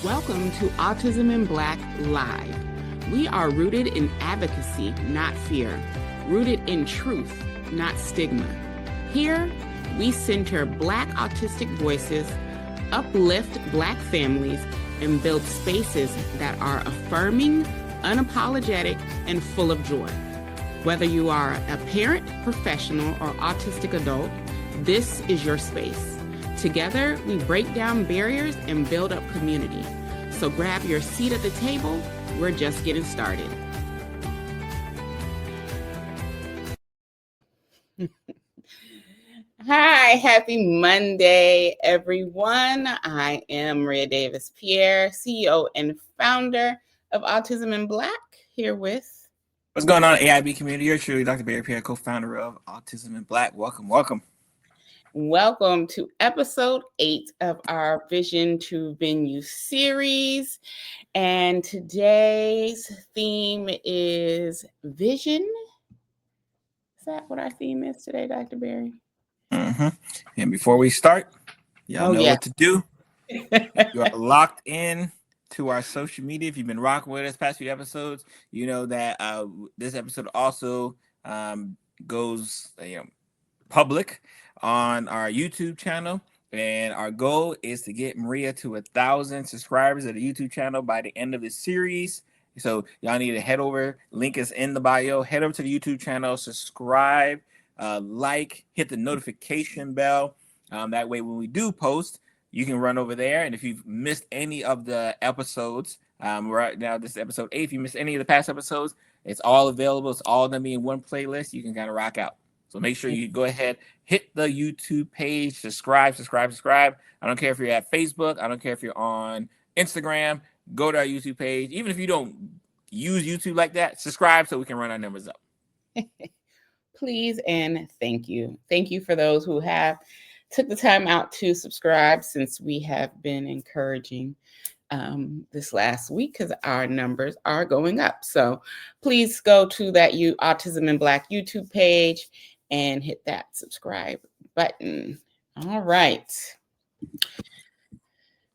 Welcome to Autism in Black Live. We are rooted in advocacy, not fear, rooted in truth, not stigma. Here, we center Black autistic voices, uplift Black families, and build spaces that are affirming, unapologetic, and full of joy. Whether you are a parent, professional, or autistic adult, this is your space. Together, we break down barriers and build up community. So grab your seat at the table. We're just getting started. Hi, happy Monday, everyone. I am Maria Davis Pierre, CEO and founder of Autism in Black, here with... What's going on, AIB community? You're truly Dr. Davis Pierre, co-founder of Autism in Black. Welcome. Welcome to episode 8 of our Vision to Venue series. And today's theme is vision. Is that what our theme is today, Dr. Berry? Mm-hmm. And before we start, y'all know what to do. You are locked in to our social media. If you've been rocking with us past few episodes, you know that this episode also goes public on our YouTube channel, and our goal is to get Maria to 1,000 subscribers at the YouTube channel by the end of this series. So y'all need to head over, link is in the bio, head over to the YouTube channel, subscribe, like, hit the notification bell. That way when we do post, you can run over there. And if you've missed any of the episodes, right now this is episode 8, if you missed any of the past episodes, it's all available. It's all gonna be in one playlist. You can kind of rock out. So make sure you go ahead, hit the YouTube page, subscribe. I don't care if you're at Facebook. I don't care if you're on Instagram. Go to our YouTube page. Even if you don't use YouTube like that, subscribe so we can run our numbers up. Please and thank you. Thank you for those who have took the time out to subscribe, since we have been encouraging this last week because our numbers are going up. So please go to that Autism in Black YouTube page and hit that subscribe button. All right.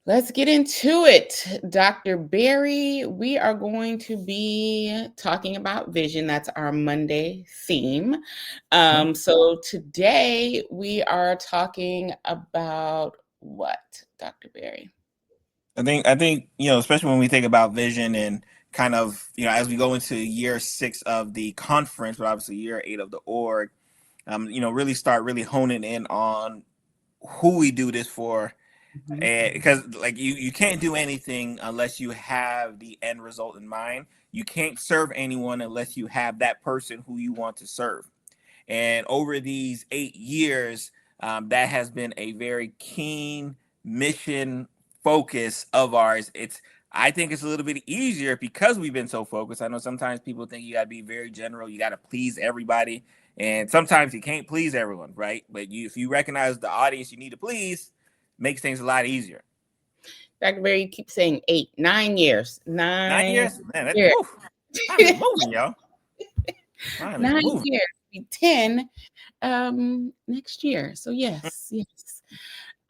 Let's get into it. Dr. Berry, we are going to be talking about vision. That's our Monday theme. So today we are talking about what, Dr. Berry? I think, especially when we think about vision and kind of, as we go into year 6 of the conference, but obviously year 8 of the org, really start honing in on who we do this for. And because you can't do anything unless you have the end result in mind. You can't serve anyone unless you have that person who you want to serve. And over these 8 years, that has been a very keen mission focus of ours. I think it's a little bit easier because we've been so focused. I know sometimes people think you got to be very general. You got to please everybody. And sometimes you can't please everyone, right? But if you recognize the audience you need to please, makes things a lot easier. Dr. Berry, you keep saying 8, 9 years. 9 years? Man, that's moving, y'all. 9 years. Be 10 next year. So yes.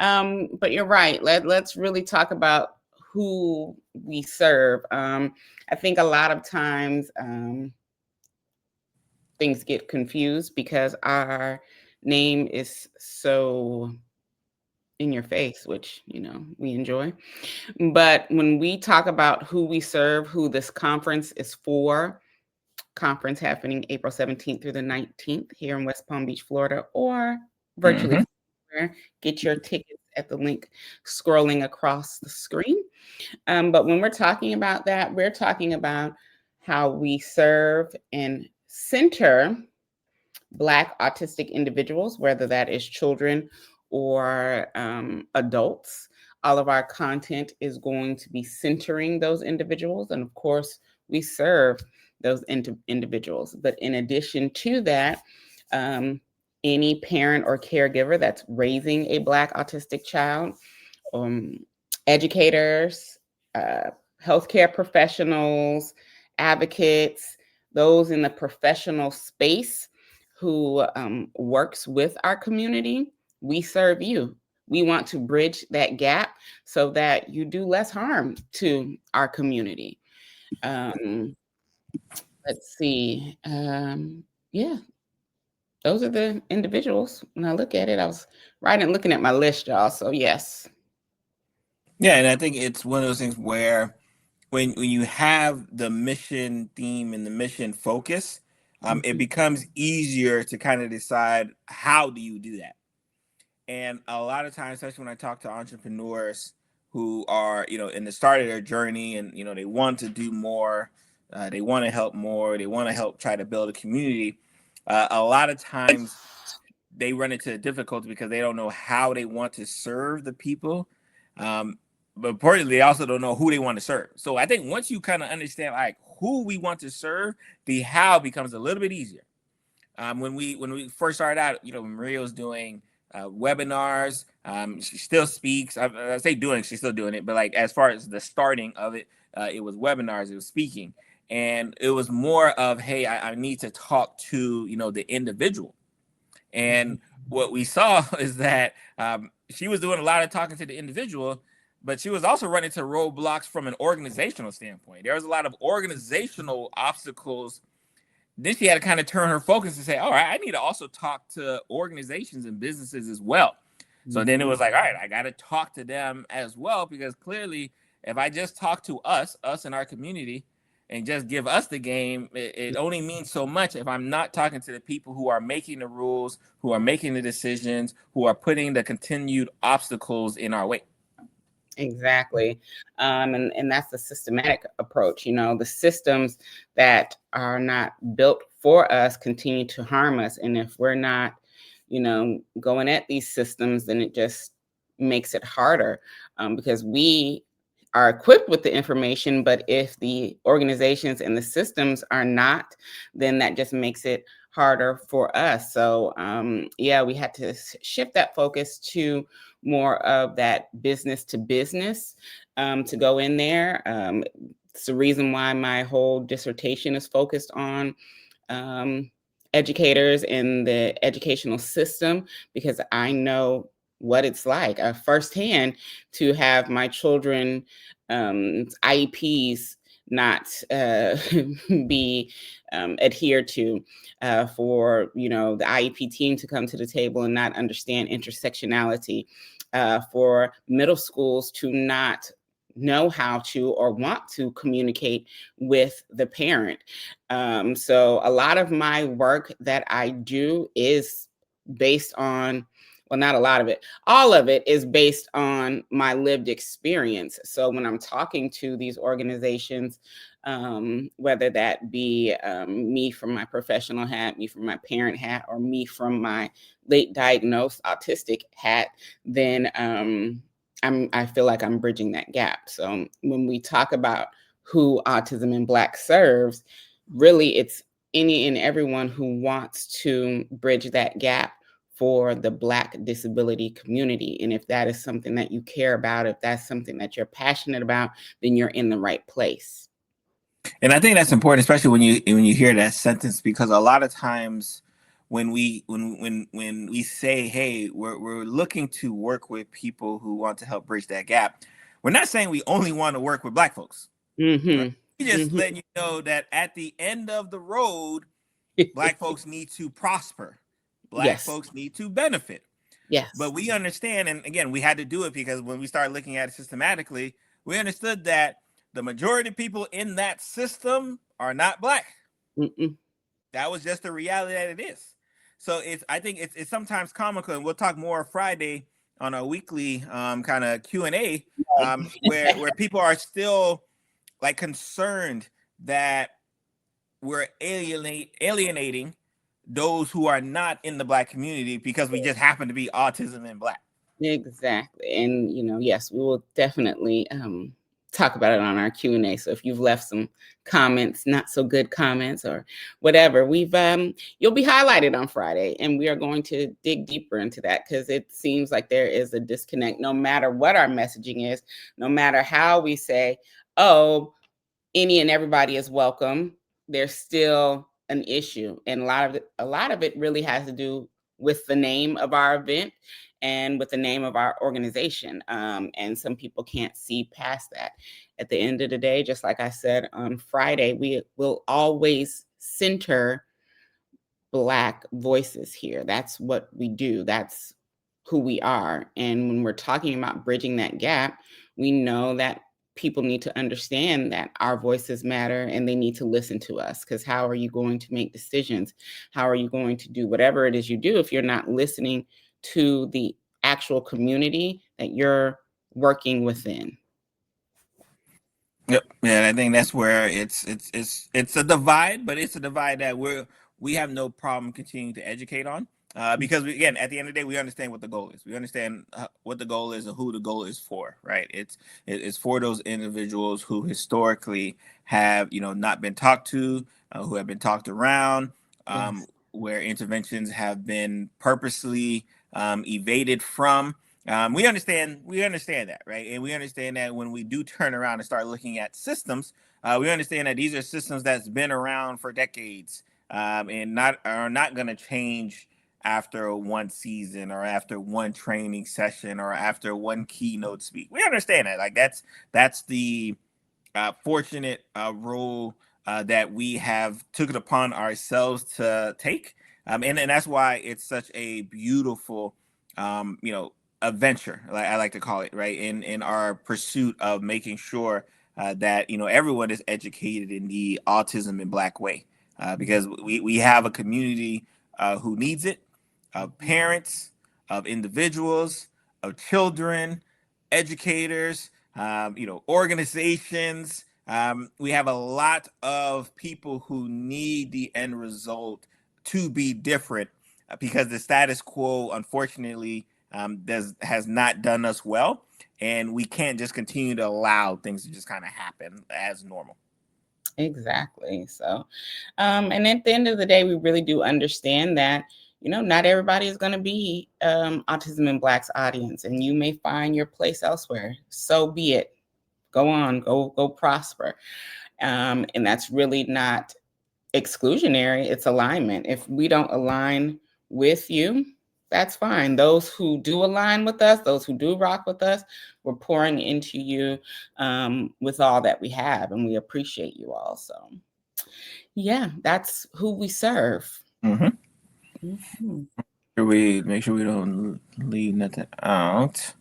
But you're right. Let's really talk about who we serve. I think a lot of times things get confused because our name is so in your face, which, we enjoy. But when we talk about who we serve, who this conference is for, conference happening April 17th through the 19th here in West Palm Beach, Florida, or virtually, get your tickets at the link scrolling across the screen. But when we're talking about that, we're talking about how we serve and center Black autistic individuals, whether that is children or adults. All of our content is going to be centering those individuals. And of course, we serve those individuals. But in addition to that, any parent or caregiver that's raising a Black autistic child, educators, healthcare professionals, advocates, those in the professional space who works with our community, we serve you. we want to bridge that gap so that you do less harm to our community. Um, let's see. Yeah, those are the individuals. When I look at it, I was writing, looking at my list, y'all. So yes. Yeah, and I think it's one of those things where when you have the mission theme and the mission focus, it Mhm. becomes easier to kind of decide how do you do that. And a lot of times, especially when I talk to entrepreneurs who are, in the start of their journey and, they want to do more, they want to help more, they want to help try to build a community. A lot of times they run into difficulty because they don't know how they want to serve the people. But importantly, they also don't know who they want to serve. So I think once you kind of understand like who we want to serve, the how becomes a little bit easier. When we first started out, Maria was doing webinars. She still speaks. I say doing, she's still doing it, but like as far as the starting of it, it was webinars. It was speaking, and it was more of, hey, I need to talk to the individual. And what we saw is that she was doing a lot of talking to the individual, but she was also running into roadblocks from an organizational standpoint. There was a lot of organizational obstacles. Then she had to kind of turn her focus and say, all right, I need to also talk to organizations and businesses as well. So then it was like, all right, I got to talk to them as well, because clearly if I just talk to us in our community and just give us the game, it only means so much if I'm not talking to the people who are making the rules, who are making the decisions, who are putting the continued obstacles in our way. Exactly. And that's the systematic approach. The systems that are not built for us continue to harm us. And if we're not, going at these systems, then it just makes it harder, because we are equipped with the information. But if the organizations and the systems are not, then that just makes it harder for us. So, yeah, we had to shift that focus to more of that business to business, to go in there. It's the reason why my whole dissertation is focused on educators in the educational system, because I know what it's like firsthand to have my children IEPs not be adhered to, for the IEP team to come to the table and not understand intersectionality, for middle schools to not know how to or want to communicate with the parent. So a lot of my work that I do is based on, well, not a lot of it, all of it is based on my lived experience. So when I'm talking to these organizations, whether that be me from my professional hat, me from my parent hat, or me from my late diagnosed autistic hat, then I feel like I'm bridging that gap. So when we talk about who Autism in Black serves, really it's any and everyone who wants to bridge that gap for the Black disability community. And if that is something that you care about, if that's something that you're passionate about, then you're in the right place. And I think that's important, especially when you hear that sentence, because a lot of times when we say, hey, we're looking to work with people who want to help bridge that gap, we're not saying we only want to work with Black folks. Right? Mm-hmm. We just Mm-hmm. letting you know that at the end of the road, Black folks need to prosper. Black Yes. folks need to benefit. Yes. But we understand, and again, we had to do it because when we started looking at it systematically, we understood that the majority of people in that system are not Black. Mm-mm. That was just the reality that it is. So I think it's sometimes comical, and we'll talk more Friday on a weekly kind of Q&A, where people are still like concerned that we're alienating those who are not in the Black community because we just happen to be autism and Black. Exactly. And yes, we will definitely talk about it on our Q&A. So if you've left some comments, not so good comments or whatever, you'll be highlighted on Friday, and we are going to dig deeper into that, because it seems like there is a disconnect no matter what our messaging is, no matter how we say, oh, any and everybody is welcome. There's still an issue, and a lot of it really has to do with the name of our event and with the name of our organization. And some people can't see past that. At the end of the day, just like I said on Friday, we will always center Black voices here. That's what we do. That's who we are. And when we're talking about bridging that gap, we know that people need to understand that our voices matter and they need to listen to us, because how are you going to make decisions? How are you going to do whatever it is you do if you're not listening to the actual community that you're working within? Yep. Yeah, I think that's where it's a divide, but it's a divide that we have no problem continuing to educate on. Because again, at the end of the day, we understand what the goal is. We understand what the goal is and who the goal is for, right? It's for those individuals who historically have, not been talked to, who have been talked around, Yes. where interventions have been purposely evaded from. We understand that, right? And we understand that when we do turn around and start looking at systems, we understand that these are systems that's been around for decades, and are not going to change after one season or after one training session or after one keynote speak. We understand that, like that's the fortunate role that we have took it upon ourselves to take, and that's why it's such a beautiful, adventure, like I like to call it, right? In our pursuit of making sure that everyone is educated in the autism in Black way, because we have a community who needs it, of parents, of individuals, of children, educators, organizations. We have a lot of people who need the end result to be different, because the status quo, unfortunately, has not done us well, and we can't just continue to allow things to just kind of happen as normal. Exactly. So, and at the end of the day, we really do understand that, not everybody is going to be Autism in Black's audience, and you may find your place elsewhere. So be it. Go on, go prosper. And that's really not exclusionary, it's alignment. If we don't align with you, that's fine. Those who do align with us, those who do rock with us, we're pouring into you with all that we have, and we appreciate you all. So, yeah, that's who we serve. Mm-hmm. Mhm. We make sure we don't leave nothing out.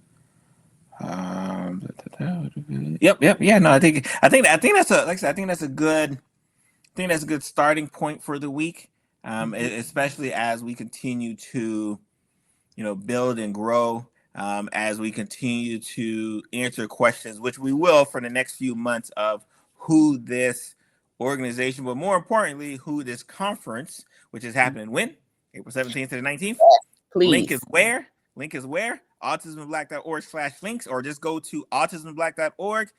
Yep. Yeah, no, I think that's a like I said, I think that's a good starting point for the week, especially as we continue to build and grow, as we continue to answer questions, which we will for the next few months, of who this organization, but more importantly, who this conference, which is happening when April 17th to the 19th. Link is Please. where? Link is where? autismblack.org/links, or just go to autismblack.org.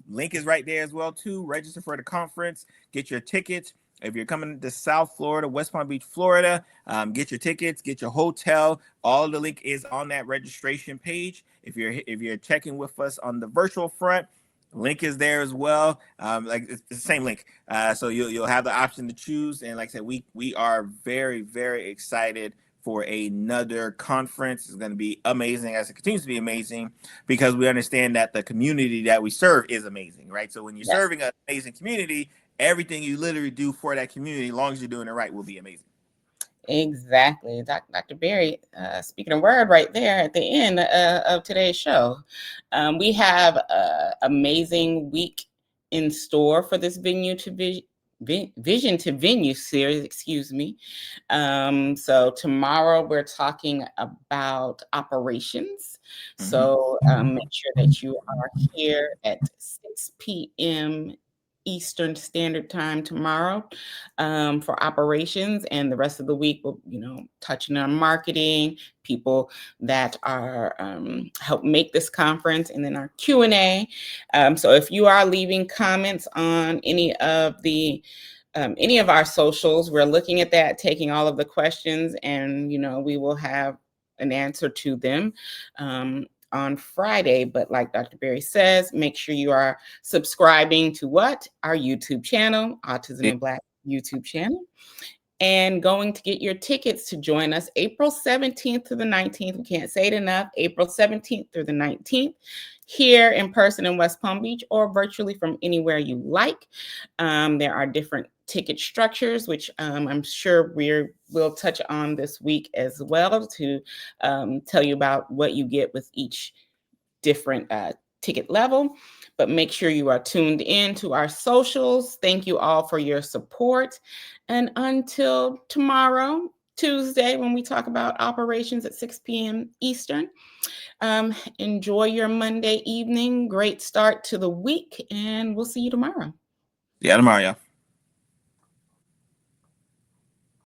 Link is right there as well too. Register for the conference. Get your tickets. If you're coming to South Florida, West Palm Beach, Florida, get your tickets, get your hotel. All the link is on that registration page. If you're checking with us on the virtual front, link is there as well. Like it's the same link, so you'll have the option to choose. And like I said, we are very, very excited for another conference. It's going to be amazing, as it continues to be amazing, because we understand that the community that we serve is amazing, right? So when you're serving an amazing community, everything you literally do for that community, as long as you're doing it right, will be amazing. Exactly. Dr. Barry, speaking a word right there at the end of today's show. We have an amazing week in store for this Vision to Venue series, excuse me. So tomorrow we're talking about operations. So make sure that you are here at 6 p.m. Eastern Standard Time tomorrow for operations, and the rest of the week we'll, touching on marketing, people that are help make this conference, and then our Q&A. So if you are leaving comments on any of our socials, we're looking at that, taking all of the questions, and we will have an answer to them on Friday. But like Dr. Barry says, make sure you are subscribing to our YouTube channel, Autism in Black YouTube channel. and going to get your tickets to join us April 17th through the 19th. We can't say it enough. April 17th through the 19th, here in person in West Palm Beach, or virtually from anywhere you like. There are different ticket structures, which I'm sure we'll touch on this week as well, to tell you about what you get with each different ticket level. But make sure you are tuned in to our socials. Thank you all for your support. And until tomorrow, Tuesday, when we talk about operations at 6 p.m. Eastern, enjoy your Monday evening. Great start to the week, and we'll see you tomorrow. Yeah, tomorrow, y'all.